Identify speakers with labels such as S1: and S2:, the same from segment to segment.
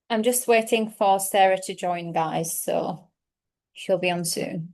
S1: I'm just waiting for Sarah to join, guys, so she'll be on soon.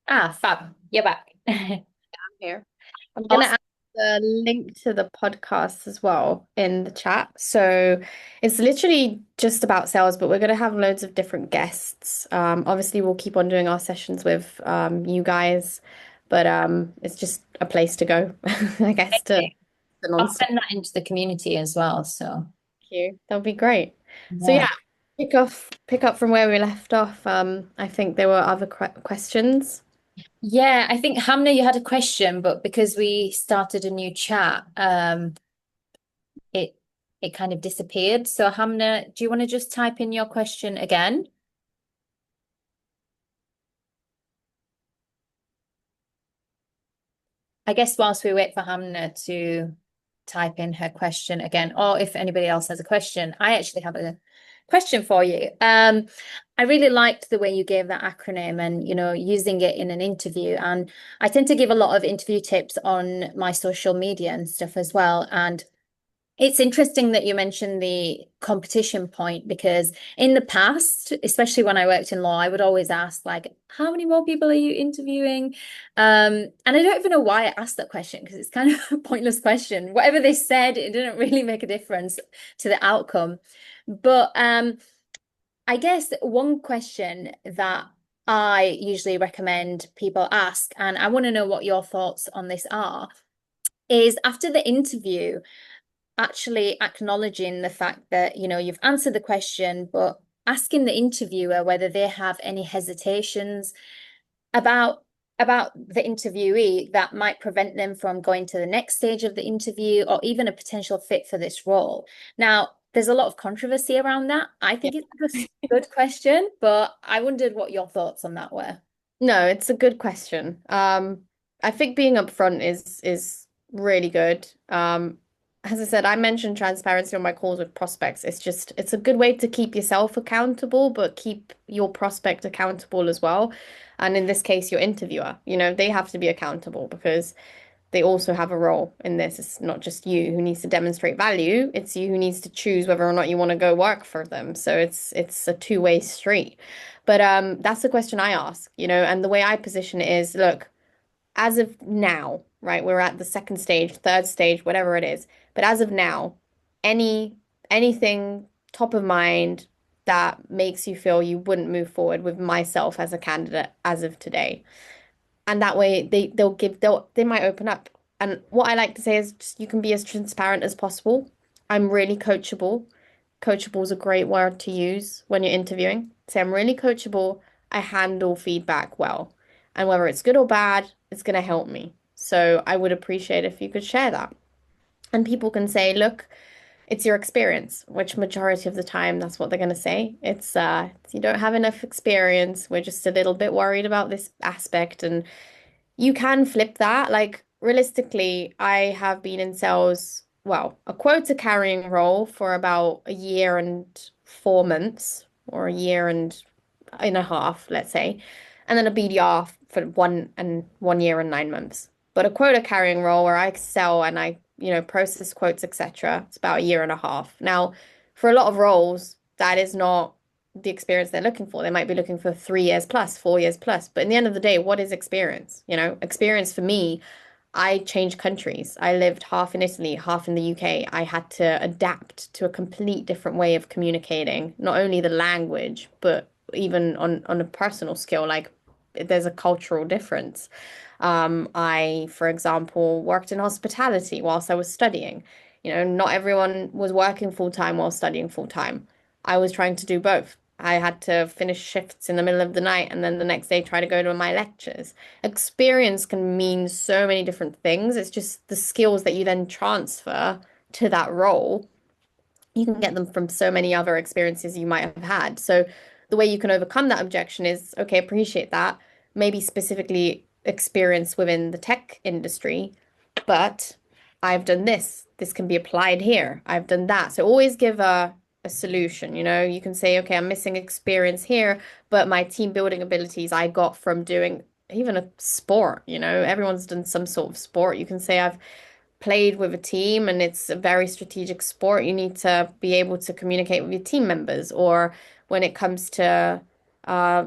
S1: Ah, fab. You're back.
S2: Here. I'm gonna
S1: Awesome.
S2: add the link to the podcast as well in the chat. So it's literally just about sales, but we're gonna have loads of different guests. Obviously we'll keep on doing our sessions with you guys, but it's just a place to go, I guess, to the
S1: I'll
S2: non-stop.
S1: send that into the community as well. So,
S2: Queue. That'll be great. So
S1: yeah.
S2: yeah, pick up from where we left off. I think there were other questions.
S1: Yeah, I think Hamna, you had a question, but because we started a new chat, it it kind of disappeared. So, Hamna, do you want to just type in your question again? I guess whilst we wait for Hamna to type in her question again, or if anybody else has a question, I actually have a question for you. I really liked the way you gave that acronym and, using it in an interview. And I tend to give a lot of interview tips on my social media and stuff as well. And it's interesting that you mentioned the competition point because in the past, especially when I worked in law, I would always ask, like, how many more people are you interviewing? And I don't even know why I asked that question because it's kind of a pointless question. Whatever they said, it didn't really make a difference to the outcome. But I guess one question that I usually recommend people ask, and I want to know what your thoughts on this are, is after the interview actually acknowledging the fact that, you've answered the question, but asking the interviewer whether they have any hesitations about the interviewee that might prevent them from going to the next stage of the interview or even a potential fit for this role. Now, there's a lot of controversy around that. I think it's a good question, but I wondered what your thoughts on that were.
S2: No, it's a good question. I think being upfront is really good. As I said, I mentioned transparency on my calls with prospects. It's a good way to keep yourself accountable, but keep your prospect accountable as well. And in this case, your interviewer, they have to be accountable because they also have a role in this. It's not just you who needs to demonstrate value, it's you who needs to choose whether or not you want to go work for them. So it's a two-way street. But that's the question I ask, and the way I position it is, look, as of now, right, we're at the second stage, third stage, whatever it is. But as of now, any anything top of mind that makes you feel you wouldn't move forward with myself as a candidate as of today. And that way they might open up. And what I like to say is just you can be as transparent as possible. I'm really coachable. Coachable is a great word to use when you're interviewing. Say I'm really coachable. I handle feedback well. And whether it's good or bad, it's going to help me. So I would appreciate if you could share that. And people can say, look, it's your experience, which majority of the time that's what they're going to say. It's you don't have enough experience. We're just a little bit worried about this aspect. And you can flip that. Like realistically, I have been in sales, well, a quota carrying role for about a year and 4 months, or a year and a half, let's say, and then a BDR for 1 year and 9 months. But a quota carrying role where I sell and I, process quotes, etc., it's about a year and a half. Now, for a lot of roles, that is not the experience they're looking for. They might be looking for 3 years plus, 4 years plus. But in the end of the day, what is experience? Experience for me, I changed countries. I lived half in Italy, half in the UK. I had to adapt to a complete different way of communicating, not only the language, but even on a personal skill, like there's a cultural difference. I, for example, worked in hospitality whilst I was studying. Not everyone was working full time while studying full time. I was trying to do both. I had to finish shifts in the middle of the night and then the next day try to go to my lectures. Experience can mean so many different things. It's just the skills that you then transfer to that role. You can get them from so many other experiences you might have had. So the way you can overcome that objection is, okay, appreciate that. Maybe specifically experience within the tech industry, but I've done this. This can be applied here. I've done that. So always give a solution. You can say, okay, I'm missing experience here, but my team building abilities I got from doing even a sport. Everyone's done some sort of sport. You can say, I've played with a team and it's a very strategic sport. You need to be able to communicate with your team members. Or when it comes to, I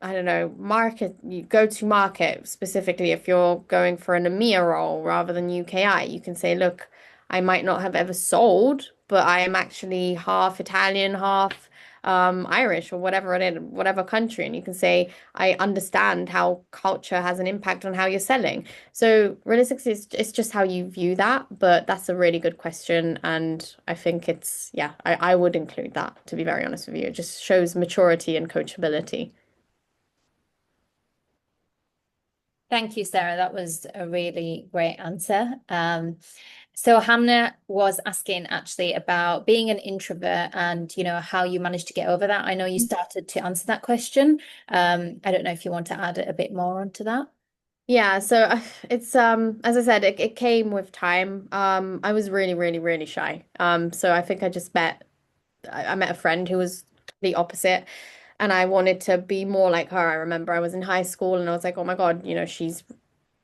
S2: don't know, market, you go to market specifically if you're going for an EMEA role rather than UKI, you can say, look, I might not have ever sold, but I am actually half Italian, half Irish, or whatever it is, whatever country. And you can say, I understand how culture has an impact on how you're selling. So realistically, it's just how you view that. But that's a really good question. And I think yeah, I would include that, to be very honest with you. It just shows maturity and coachability.
S1: Thank you, Sarah. That was a really great answer. So Hamna was asking actually about being an introvert and, how you managed to get over that. I know you started to answer that question. I don't know if you want to add a bit more onto that.
S2: Yeah, so it's as I said, it came with time. I was really, really, really shy. So I think I met a friend who was the opposite, and I wanted to be more like her. I remember I was in high school and I was like, oh my God, she's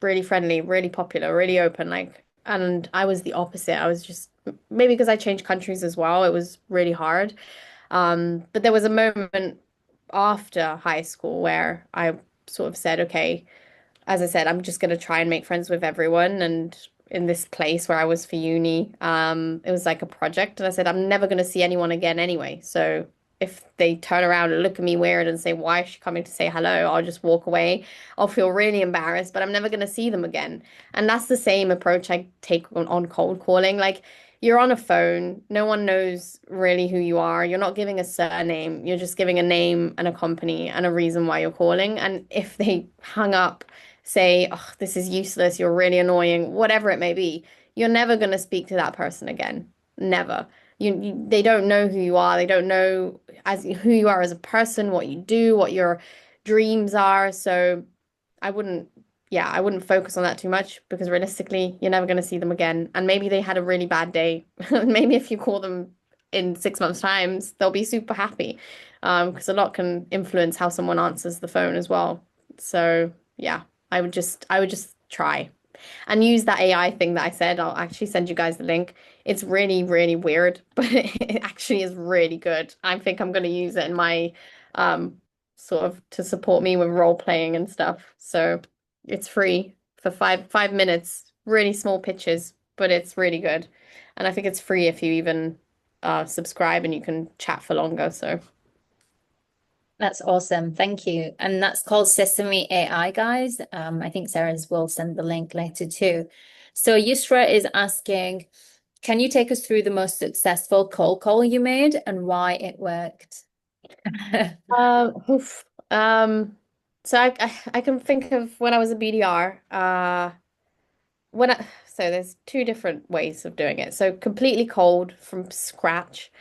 S2: really friendly, really popular, really open, like, and I was the opposite. I was just maybe because I changed countries as well, it was really hard. But there was a moment after high school where I sort of said, okay, as I said, I'm just going to try and make friends with everyone. And in this place where I was for uni, it was like a project. And I said, I'm never going to see anyone again anyway. So if they turn around and look at me weird and say, why is she coming to say hello? I'll just walk away. I'll feel really embarrassed, but I'm never going to see them again. And that's the same approach I take on cold calling. Like, you're on a phone, no one knows really who you are. You're not giving a surname, you're just giving a name and a company and a reason why you're calling. And if they hung up, say, oh, this is useless, you're really annoying, whatever it may be, you're never going to speak to that person again. Never. They don't know who you are. They don't know as who you are as a person, what you do, what your dreams are. So I wouldn't, yeah, I wouldn't focus on that too much because realistically, you're never going to see them again. And maybe they had a really bad day. Maybe if you call them in 6 months' times, they'll be super happy. Because a lot can influence how someone answers the phone as well. So yeah, I would just try. and use that AI thing that I said. I'll actually send you guys the link. It's really, really weird, but it actually is really good. I think I'm going to use it in my um sort of to support me with role playing and stuff. So it's free for five minutes, really small pitches, but it's really good. And I think it's free if you even subscribe and you can chat for longer. So
S1: That's awesome. Thank you. And that's called Sesame AI, guys. I think Sarah's will send the link later too. So Yusra is asking, can you take us through the most successful cold call you made and why it worked?
S2: oof. So I can think of when I was a BDR. So there's two different ways of doing it. So completely cold from scratch.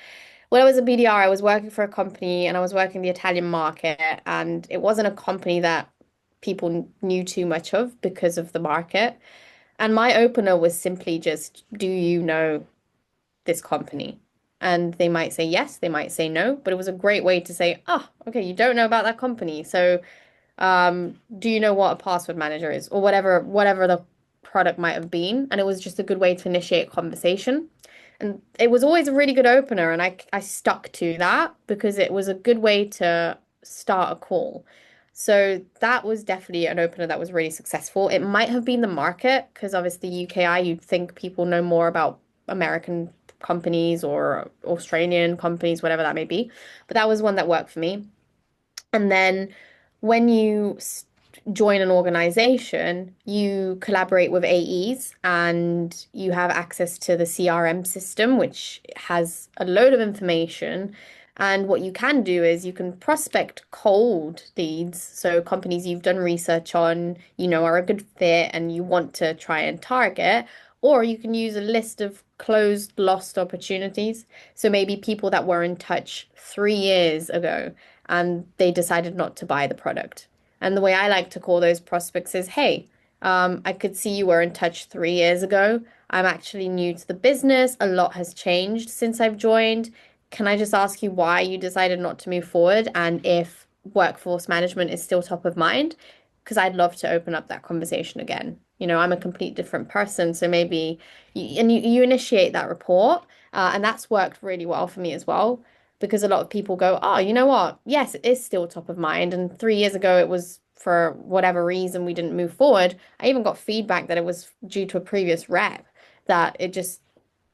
S2: When I was a BDR, I was working for a company and I was working the Italian market, and it wasn't a company that people knew too much of because of the market. And my opener was simply just, do you know this company? And they might say yes, they might say no, but it was a great way to say, oh, okay, you don't know about that company. So do you know what a password manager is or whatever the product might have been? And it was just a good way to initiate conversation. And it was always a really good opener, and I stuck to that because it was a good way to start a call. So that was definitely an opener that was really successful. It might have been the market because obviously UKI, you'd think people know more about American companies or Australian companies, whatever that may be. But that was one that worked for me. And then when you join an organization, you collaborate with AEs and you have access to the CRM system, which has a load of information. And what you can do is you can prospect cold leads. So companies you've done research on, you know, are a good fit and you want to try and target. Or you can use a list of closed, lost opportunities. So maybe people that were in touch 3 years ago and they decided not to buy the product. And the way I like to call those prospects is, hey, I could see you were in touch 3 years ago. I'm actually new to the business. A lot has changed since I've joined. Can I just ask you why you decided not to move forward and if workforce management is still top of mind? Because I'd love to open up that conversation again. You know, I'm a complete different person, so maybe you initiate that report, and that's worked really well for me as well because a lot of people go, oh, you know what? Yes, it is still top of mind. And 3 years ago, it was for whatever reason we didn't move forward. I even got feedback that it was due to a previous rep that it just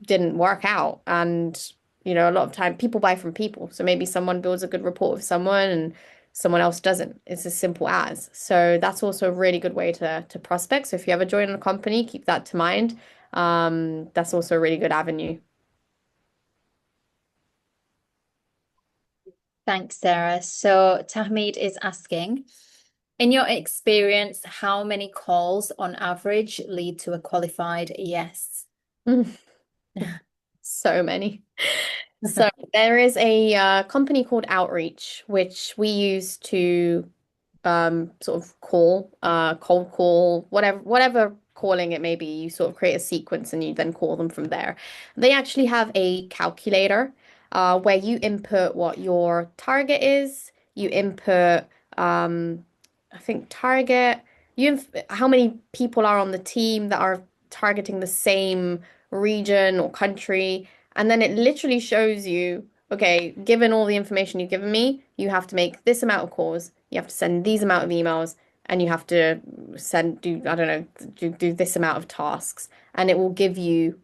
S2: didn't work out. And, you know, a lot of time people buy from people. So maybe someone builds a good rapport with someone and someone else doesn't. It's as simple as. So that's also a really good way to prospect. So if you ever join a company, keep that to mind. That's also a really good avenue.
S1: Thanks, Sarah. So Tahmid is asking, in your experience, how many calls on average lead to a qualified yes?
S2: So many. So there is a company called Outreach, which we use to sort of cold call, whatever calling it may be. You sort of create a sequence and you then call them from there. They actually have a calculator where you input what your target is. You input, I think target. How many people are on the team that are targeting the same region or country, and then it literally shows you, okay, given all the information you've given me, you have to make this amount of calls, you have to send these amount of emails, and you have to I don't know, do this amount of tasks. And it will give you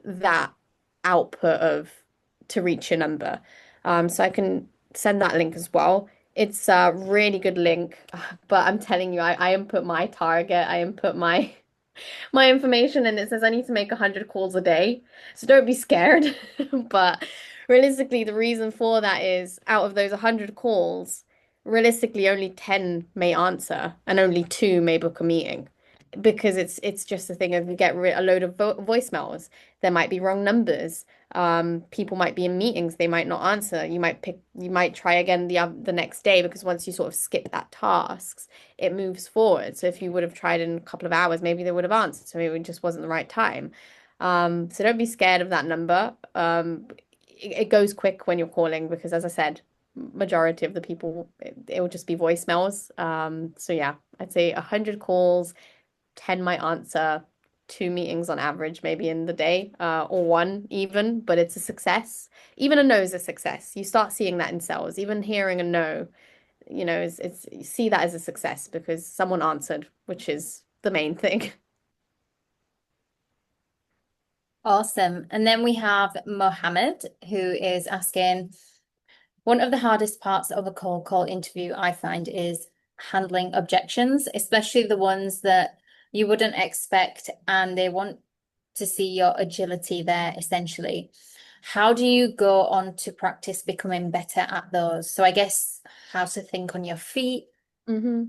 S2: that output of to reach your number. So I can send that link as well. It's a really good link, but I'm telling you, I input my target, I input my information and it says I need to make 100 calls a day. So don't be scared. But realistically, the reason for that is out of those 100 calls, realistically only 10 may answer and only two may book a meeting. Because it's just a thing of you get a load of voicemails. There might be wrong numbers. People might be in meetings, they might not answer. You might try again the next day because once you sort of skip that tasks, it moves forward. So if you would have tried in a couple of hours, maybe they would have answered. So maybe it just wasn't the right time. So don't be scared of that number. It goes quick when you're calling because, as I said, majority of the people, it will just be voicemails. So yeah, I'd say 100 calls, 10 might answer. two meetings on average, maybe in the day, or one even, but it's a success. Even a no is a success. You start seeing that in sales. Even hearing a no, it's you see that as a success because someone answered, which is the main thing.
S1: Awesome. And then we have Mohammed, who is asking, one of the hardest parts of a cold call interview I find is handling objections, especially the ones that you wouldn't expect, and they want to see your agility there, essentially. How do you go on to practice becoming better at those? So I guess how to think on your feet.
S2: Hmm.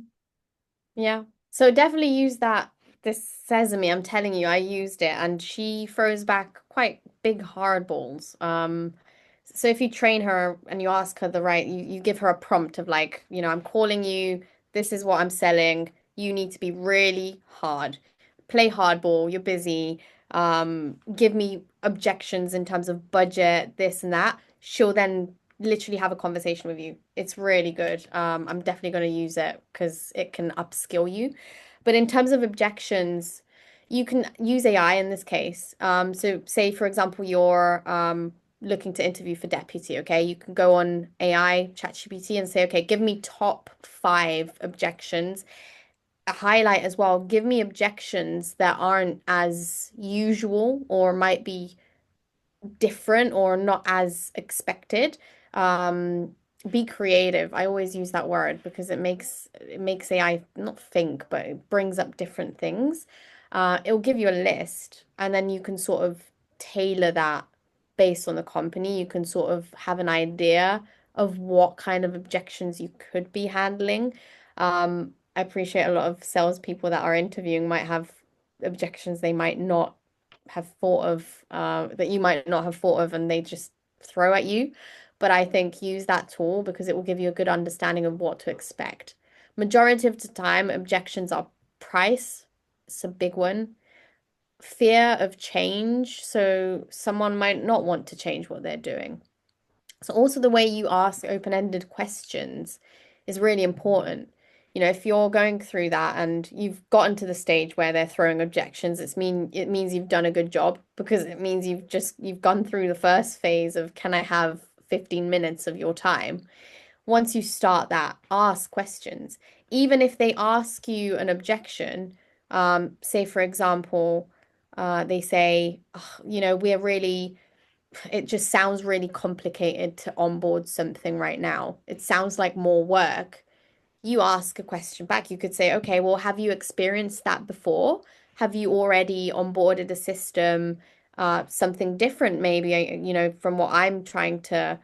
S2: Yeah. So definitely use that. This sesame, I'm telling you, I used it and she throws back quite big hard balls. So if you train her and you ask her you give her a prompt of like, I'm calling you, this is what I'm selling. You need to be really hard. Play hardball, you're busy. Give me objections in terms of budget, this and that. She'll then literally have a conversation with you. It's really good. I'm definitely going to use it because it can upskill you. But in terms of objections, you can use AI in this case. So say, for example, you're looking to interview for deputy, okay? You can go on AI, ChatGPT, and say, okay, give me top 5 objections. A highlight as well, give me objections that aren't as usual or might be different or not as expected. Um, be creative. I always use that word because it makes AI not think, but it brings up different things. It'll give you a list, and then you can sort of tailor that based on the company. You can sort of have an idea of what kind of objections you could be handling. I appreciate a lot of salespeople that are interviewing might have objections they might not have thought of that you might not have thought of and they just throw at you. But I think use that tool because it will give you a good understanding of what to expect. Majority of the time, objections are price. It's a big one. Fear of change. So someone might not want to change what they're doing. So also the way you ask open-ended questions is really important. If you're going through that and you've gotten to the stage where they're throwing objections, it means you've done a good job because it means you've gone through the first phase of can I have 15 minutes of your time? Once you start that, ask questions. Even if they ask you an objection, say for example, they say, "Oh, it just sounds really complicated to onboard something right now. It sounds like more work." You ask a question back. You could say, okay, well, have you experienced that before? Have you already onboarded a system, something different, maybe, from what I'm trying to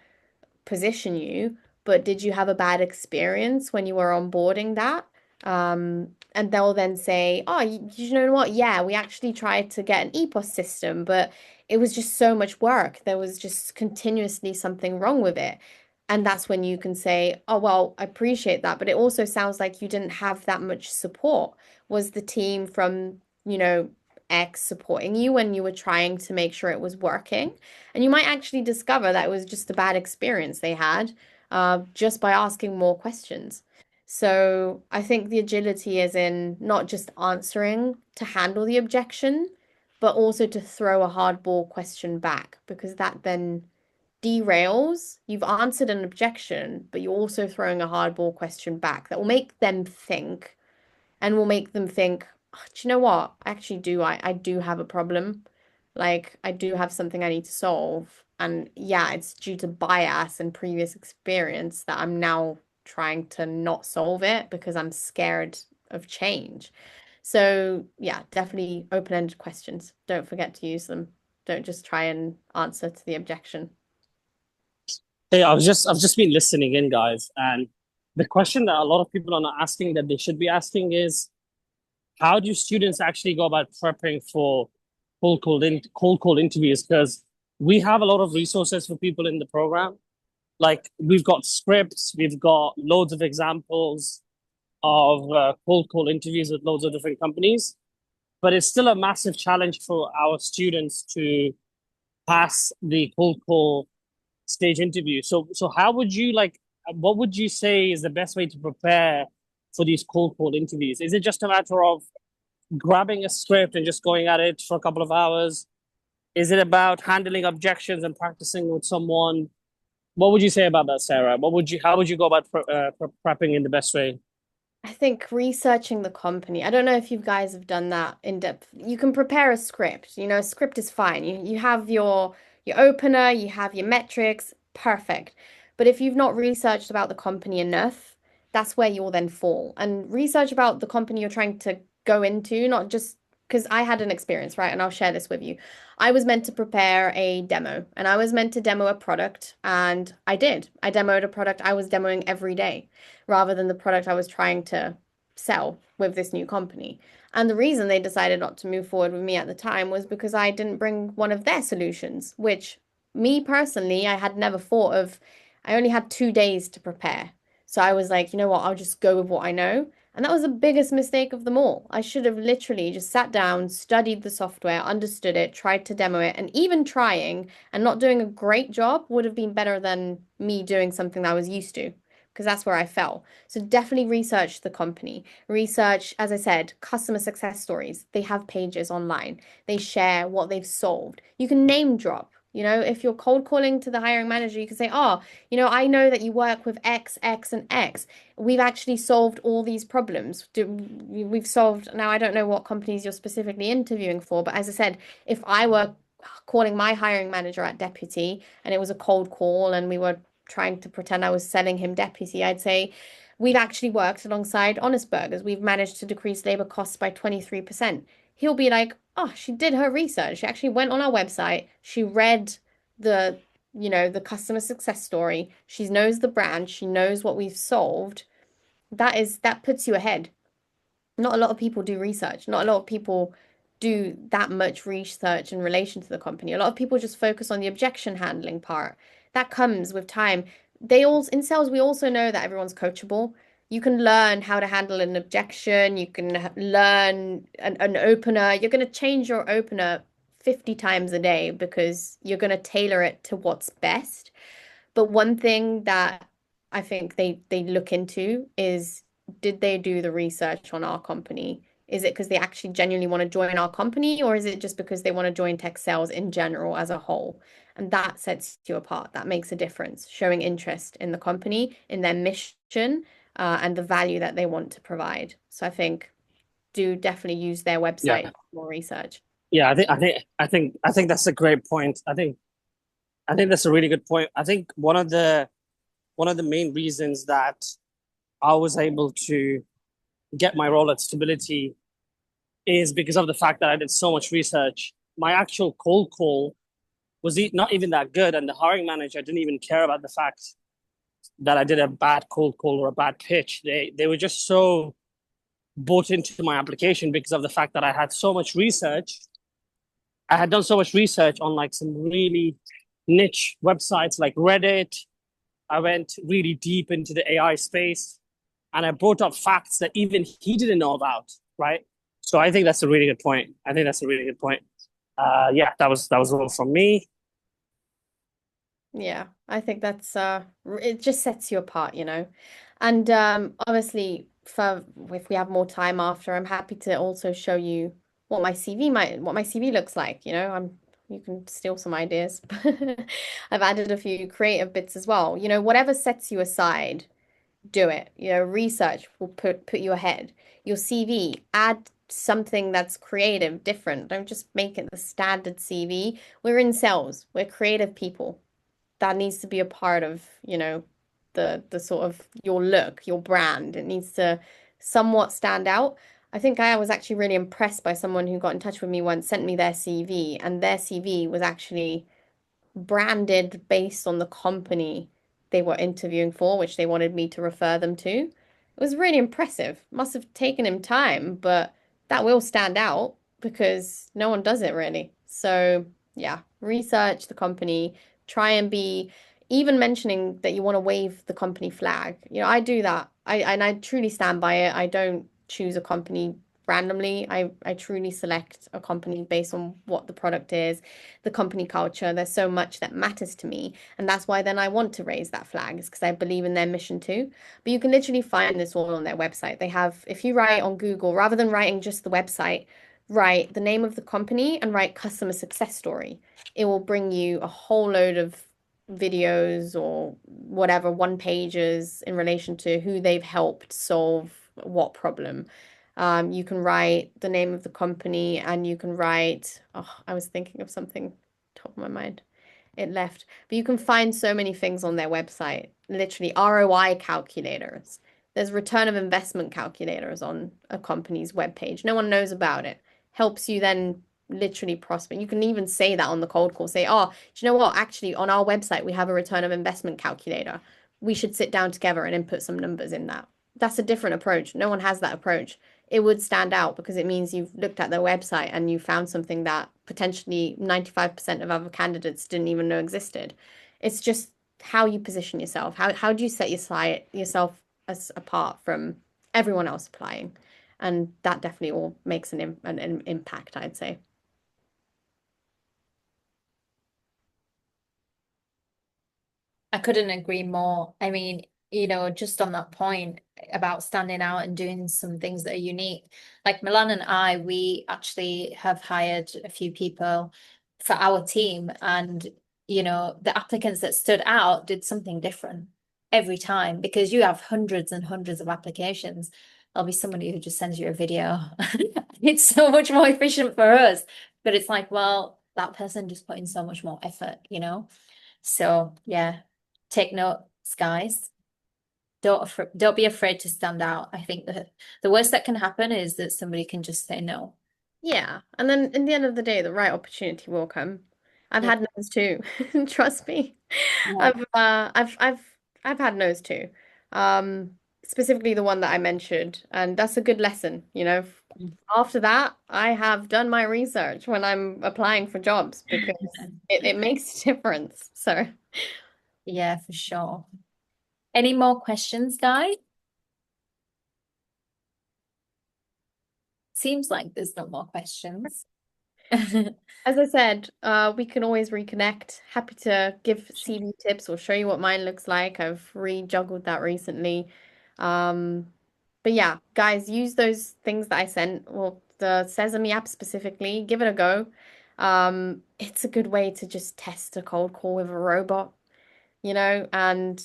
S2: position you, but did you have a bad experience when you were onboarding that? And they'll then say, oh, you know what? Yeah, we actually tried to get an EPOS system, but it was just so much work. There was just continuously something wrong with it. And that's when you can say, oh, well, I appreciate that, but it also sounds like you didn't have that much support. Was the team from, X supporting you when you were trying to make sure it was working? And you might actually discover that it was just a bad experience they had just by asking more questions. So I think the agility is in not just answering to handle the objection, but also to throw a hardball question back because that then derails. You've answered an objection, but you're also throwing a hardball question back that will make them think and will make them think, "Oh, do you know what? I do have a problem. Like I do have something I need to solve. And yeah, it's due to bias and previous experience that I'm now trying to not solve it because I'm scared of change." So yeah, definitely open-ended questions. Don't forget to use them. Don't just try and answer to the objection.
S3: Hey, I've just been listening in, guys, and the question that a lot of people are not asking that they should be asking is how do students actually go about prepping for cold call interviews? Because we have a lot of resources for people in the program. Like we've got scripts, we've got loads of examples of cold call interviews with loads of different companies, but it's still a massive challenge for our students to pass the cold call stage interview. So how would you like? What would you say is the best way to prepare for these cold call interviews? Is it just a matter of grabbing a script and just going at it for a couple of hours? Is it about handling objections and practicing with someone? What would you say about that, Sarah? How would you go about prepping in the best way?
S2: I think researching the company. I don't know if you guys have done that in depth. You can prepare a script. A script is fine. You have your opener, you have your metrics, perfect. But if you've not researched about the company enough, that's where you'll then fall. And research about the company you're trying to go into, not just because I had an experience, right? And I'll share this with you. I was meant to prepare a demo and I was meant to demo a product, and I did. I demoed a product I was demoing every day rather than the product I was trying to sell with this new company. And the reason they decided not to move forward with me at the time was because I didn't bring one of their solutions, which me personally, I had never thought of. I only had 2 days to prepare. So I was like, you know what, I'll just go with what I know. And that was the biggest mistake of them all. I should have literally just sat down, studied the software, understood it, tried to demo it, and even trying and not doing a great job would have been better than me doing something that I was used to, because that's where I fell. So definitely research the company. Research, as I said, customer success stories. They have pages online. They share what they've solved. You can name drop. If you're cold calling to the hiring manager, you can say, oh, I know that you work with X, X, and X. We've actually solved all these problems. We've solved, now I don't know what companies you're specifically interviewing for, but as I said, if I were calling my hiring manager at Deputy and it was a cold call and we were trying to pretend I was selling him Deputy, I'd say, we've actually worked alongside Honest Burgers. We've managed to decrease labor costs by 23%. He'll be like, oh, she did her research. She actually went on our website. She read the customer success story. She knows the brand. She knows what we've solved. That puts you ahead. Not a lot of people do research. Not a lot of people do that much research in relation to the company. A lot of people just focus on the objection handling part. That comes with time. In sales, we also know that everyone's coachable. You can learn how to handle an objection. You can learn an opener. You're going to change your opener 50 times a day because you're going to tailor it to what's best. But one thing that I think they look into is, did they do the research on our company? Is it because they actually genuinely want to join our company, or is it just because they want to join tech sales in general as a whole? And that sets you apart. That makes a difference, showing interest in the company, in their mission, and the value that they want to provide. So I think do definitely use their
S3: Yeah,
S2: website for more research.
S3: yeah. I think that's a great point. I think that's a really good point. I think one of the main reasons that I was able to get my role at Stability is because of the fact that I did so much research. My actual cold call was not even that good, and the hiring manager didn't even care about the fact that I did a bad cold call or a bad pitch. They were just so bought into my application because of the fact that I had so much research. I had done so much research on like some really niche websites like Reddit. I went really deep into the AI space and I brought up facts that even he didn't know about, right? So I think that's a really good point. I think that's a really good point. Yeah, that was all from me.
S2: Yeah, I think that's it just sets you apart. And obviously for if we have more time after, I'm happy to also show you what my CV looks like. You can steal some ideas. I've added a few creative bits as well. Whatever sets you aside, do it. Research will put you ahead. Your CV, add something that's creative, different. Don't just make it the standard CV. We're in sales. We're creative people. That needs to be a part of, the sort of your look, your brand. It needs to somewhat stand out. I think I was actually really impressed by someone who got in touch with me once, sent me their CV, and their CV was actually branded based on the company they were interviewing for, which they wanted me to refer them to. It was really impressive. Must have taken him time, but that will stand out because no one does it really. So, yeah, research the company, try and be even mentioning that you want to wave the company flag. I do that. I truly stand by it. I don't choose a company randomly. I truly select a company based on what the product is, the company culture. There's so much that matters to me, and that's why then I want to raise that flag, is because I believe in their mission too. But you can literally find this all on their website. They have, if you write on Google, rather than writing just the website, write the name of the company and write customer success story. It will bring you a whole load of videos or whatever, one pages in relation to who they've helped solve what problem. You can write the name of the company and you can write, oh, I was thinking of something top of my mind. It left. But you can find so many things on their website, literally ROI calculators. There's return of investment calculators on a company's webpage. No one knows about it. Helps you then literally prospect. You can even say that on the cold call. Say, oh, do you know what? Actually, on our website, we have a return of investment calculator. We should sit down together and input some numbers in that. That's a different approach. No one has that approach. It would stand out because it means you've looked at their website and you found something that potentially 95% of other candidates didn't even know existed. It's just how you position yourself. How do you set yourself as apart from everyone else applying? And that definitely all makes an impact, I'd say.
S1: I couldn't agree more. I mean, just on that point about standing out and doing some things that are unique. Like Milan and I, we actually have hired a few people for our team, and the applicants that stood out did something different every time because you have hundreds and hundreds of applications. There'll be somebody who just sends you a video. It's so much more efficient for us. But it's like, well, that person just put in so much more effort. So yeah, take notes, guys. Don't be afraid to stand out. I think that the worst that can happen is that somebody can just say no.
S2: Yeah. And then in the end of the day, the right opportunity will come. I've
S1: Yeah.
S2: had no's too. Trust me.
S1: Yeah.
S2: I've had no's too. Um, Specifically the one that I mentioned, and that's a good lesson, you know. After that, I have done my research when I'm applying for jobs because it makes a difference. So
S1: Yeah, for sure. Any more questions, guys? Seems like there's no more questions.
S2: as I said, we can always reconnect. Happy to give CV tips or show you what mine looks like. I've rejuggled that recently. But yeah, guys, use those things that I sent, well, the Sesame app specifically. Give it a go. It's a good way to just test a cold call with a robot, and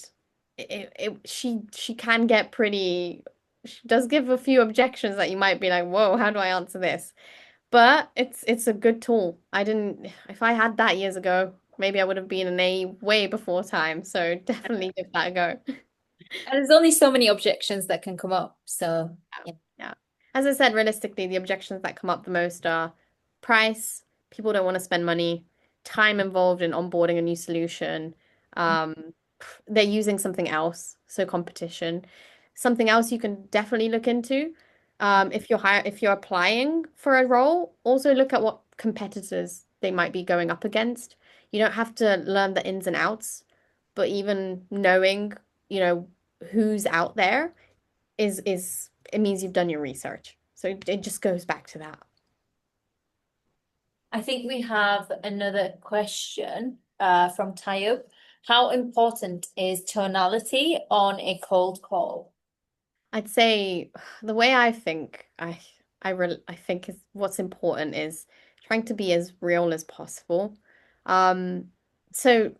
S2: she can get pretty. She does give a few objections that you might be like, whoa, how do I answer this? But it's a good tool. I didn't, if I had that years ago, maybe I would have been an A way before time. So definitely give that a go.
S1: And there's only so many objections that can come up. So yeah.
S2: Yeah. As I said, realistically, the objections that come up the most are price, people don't want to spend money, time involved in onboarding a new solution. Um, they're using something else, so competition. Something else you can definitely look into, if you're applying for a role, also look at what competitors they might be going up against. You don't have to learn the ins and outs, but even knowing, you know, who's out there is it means you've done your research. So it just goes back to that.
S1: I think we have another question from Tayub. How important is tonality on a cold call?
S2: I'd say the way I think is what's important is trying to be as real as possible. Um, so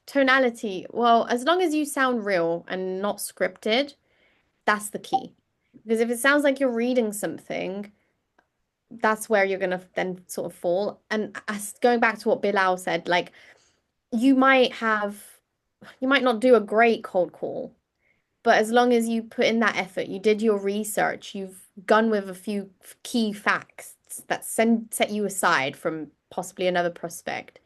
S2: tonality, well, as long as you sound real and not scripted, that's the key. Because if it sounds like you're reading something, that's where you're gonna then sort of fall. And as going back to what Bilal said, like you might have, you might not do a great cold call, but as long as you put in that effort, you did your research, you've gone with a few key facts that set you aside from possibly another prospect.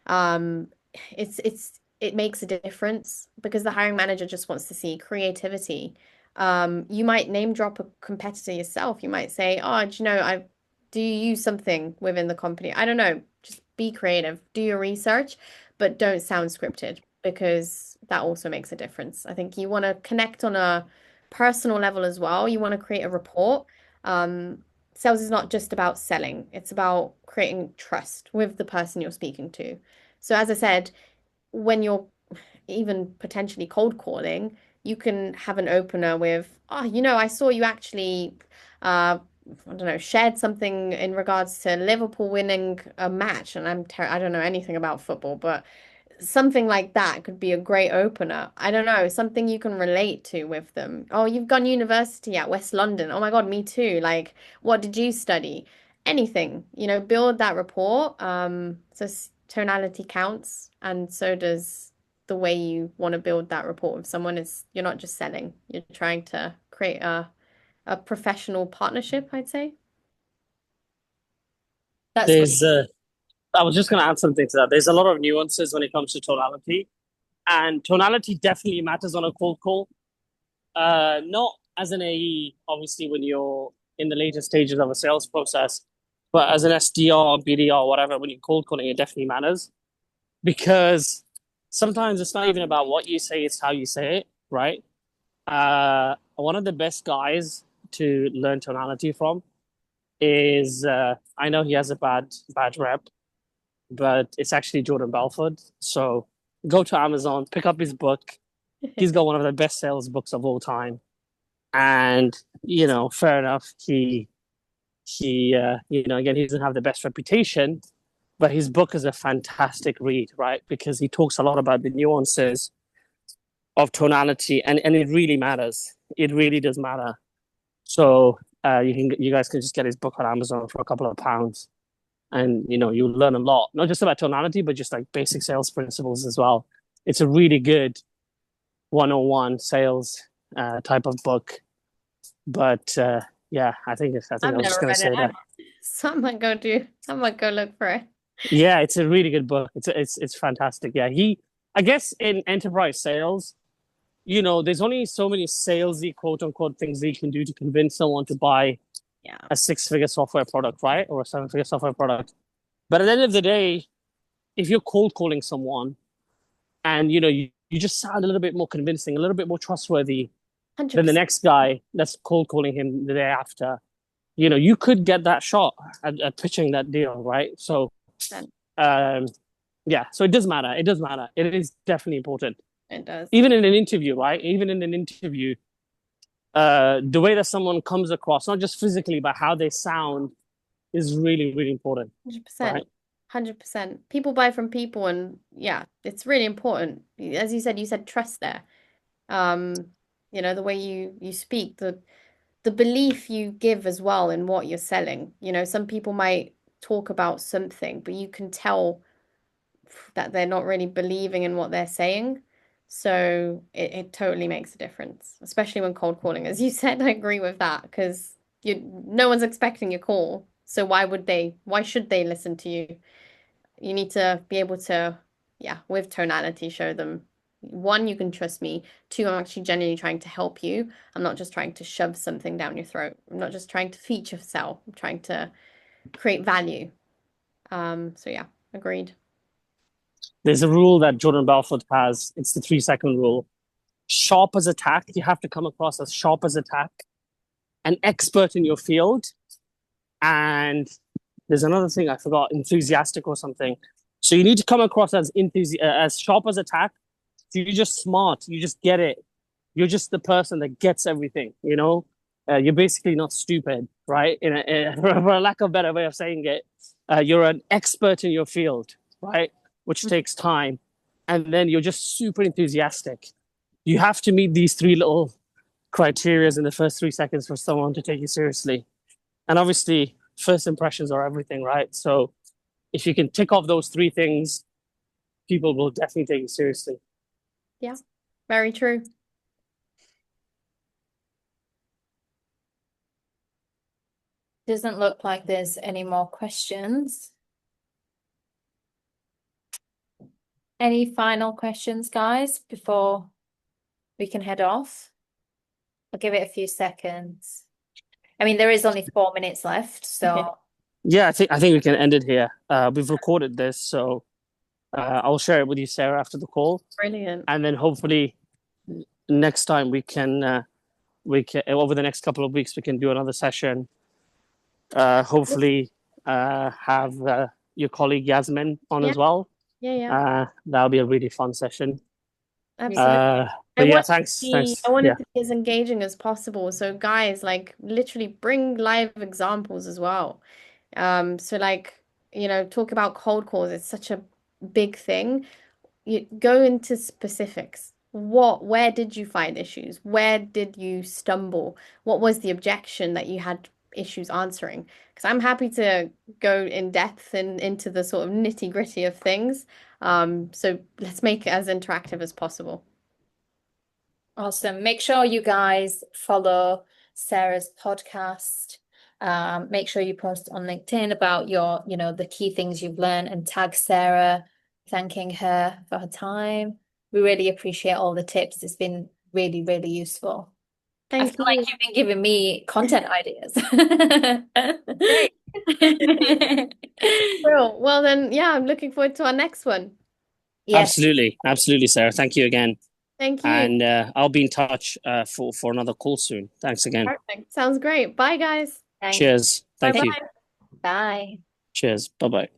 S2: Um, it makes a difference because the hiring manager just wants to see creativity. You might name drop a competitor yourself. You might say, "Oh, do you know, I do you use something within the company? I don't know. Just be creative, do your research, but don't sound scripted because that also makes a difference. I think you want to connect on a personal level as well. You want to create a rapport. Sales is not just about selling, it's about creating trust with the person you're speaking to. So, as I said, when you're even potentially cold calling, you can have an opener with, oh, I saw you actually, I don't know, shared something in regards to Liverpool winning a match, and I don't know anything about football, but something like that could be a great opener. I don't know, something you can relate to with them. Oh, you've gone university at West London. Oh my God, me too. Like, what did you study? Anything, build that rapport. So tonality counts, and so does the way you want to build that rapport with someone. Is you're not just selling, you're trying to create a professional partnership, I'd say.
S1: That's great.
S3: There's I was just going to add something to that. There's a lot of nuances when it comes to tonality, and tonality definitely matters on a cold call. Not as an AE, obviously, when you're in the later stages of a sales process, but as an SDR, BDR, whatever, when you're cold calling, it definitely matters because sometimes it's not even about what you say, it's how you say it, right? One of the best guys to learn tonality from is I know he has a bad rep, but it's actually Jordan Belford. So go to Amazon, pick up his book. He's got one of the best sales books of all time. And, fair enough, again, he doesn't have the best reputation, but his book is a fantastic read, right? Because he talks a lot about the nuances of tonality, and it really matters. It really does matter. So you guys can just get his book on Amazon for a couple of pounds, and you'll learn a lot, not just about tonality, but just like basic sales principles as well. It's a really good 101 sales type of book. But yeah, I think I
S2: I've
S3: was just
S2: never
S3: gonna
S2: read it.
S3: say that.
S2: I might go look for it.
S3: Yeah, it's a really good book. It's fantastic. Yeah, I guess in enterprise sales, there's only so many salesy quote unquote things that you can do to convince someone to buy
S2: Yeah.
S3: a 6-figure software product, right? Or a 7-figure software product. But at the end of the day, if you're cold calling someone and you just sound a little bit more convincing, a little bit more trustworthy than the
S2: 100%.
S3: next guy that's cold calling him the day after, you could get that shot at pitching that deal, right? So, um, yeah, so it does matter. It does matter. It is definitely important.
S2: It does.
S3: Even in an interview, right? Even in an interview, the way that someone comes across, not just physically, but how they sound, is really, really important,
S2: 100%.
S3: right?
S2: 100%. People buy from people, and yeah, it's really important. As you said trust there. Um, the way you speak, the belief you give as well in what you're selling. Some people might talk about something, but you can tell that they're not really believing in what they're saying. So it totally makes a difference, especially when cold calling. As you said, I agree with that because no one's expecting your call. So why should they listen to you? You need to be able to, yeah, with tonality, show them, one, you can trust me. Two, I'm actually genuinely trying to help you. I'm not just trying to shove something down your throat. I'm not just trying to feature sell. I'm trying to create value. So yeah, agreed.
S3: There's a rule that Jordan Belfort has. It's the 3-second rule. Sharp as attack. You have to come across as sharp as attack, an expert in your field, and there's another thing I forgot, enthusiastic or something. So you need to come across as sharp as attack. So you're just smart. You just get it. You're just the person that gets everything. You're basically not stupid, right? For a lack of a better way of saying it, you're an expert in your field, right? Which takes time, and then you're just super enthusiastic. You have to meet these 3 little criterias in the first 3 seconds for someone to take you seriously. And obviously, first impressions are everything, right? So if you can tick off those 3 things, people will definitely take you seriously.
S2: Yeah, very true.
S1: Doesn't look like there's any more questions. Any final questions, guys, before we can head off? I'll give it a few seconds. I mean, there is only 4 minutes left, so
S3: Yeah, I think we can end it here. We've recorded this, so I'll share it with you, Sarah, after the call,
S2: Brilliant.
S3: and then hopefully next time we can over the next couple of weeks we can do another session Hopefully, have your colleague Yasmin on
S2: Yeah,
S3: as well.
S2: yeah.
S3: That'll be a really fun session.
S2: Absolutely.
S3: But yeah, thanks.
S2: I
S3: Thanks.
S2: want
S3: Yeah,
S2: it to be as engaging as possible. So guys, like literally bring live examples as well. So like, talk about cold calls. It's such a big thing. You go into specifics. Where did you find issues? Where did you stumble? What was the objection that you had issues answering? Because I'm happy to go in depth and into the sort of nitty-gritty of things. So let's make it as interactive as possible.
S1: Awesome. Make sure you guys follow Sarah's podcast. Make sure you post on LinkedIn about your, the key things you've learned and tag Sarah, thanking her for her time. We really appreciate all the tips. It's been really, really useful. I
S2: Thank
S1: feel like
S2: you.
S1: you've been giving me content ideas.
S2: Great. Well then, yeah, I'm looking forward to our next one.
S1: Yes.
S3: absolutely, absolutely, Sarah. Thank you again,
S2: Thank you.
S3: and I'll be in touch for another call soon. Thanks again.
S2: Perfect. Sounds great. Bye, guys.
S1: Thank you.
S3: Cheers. Thank you.
S2: Bye-bye.
S1: Bye.
S3: Cheers. Bye bye.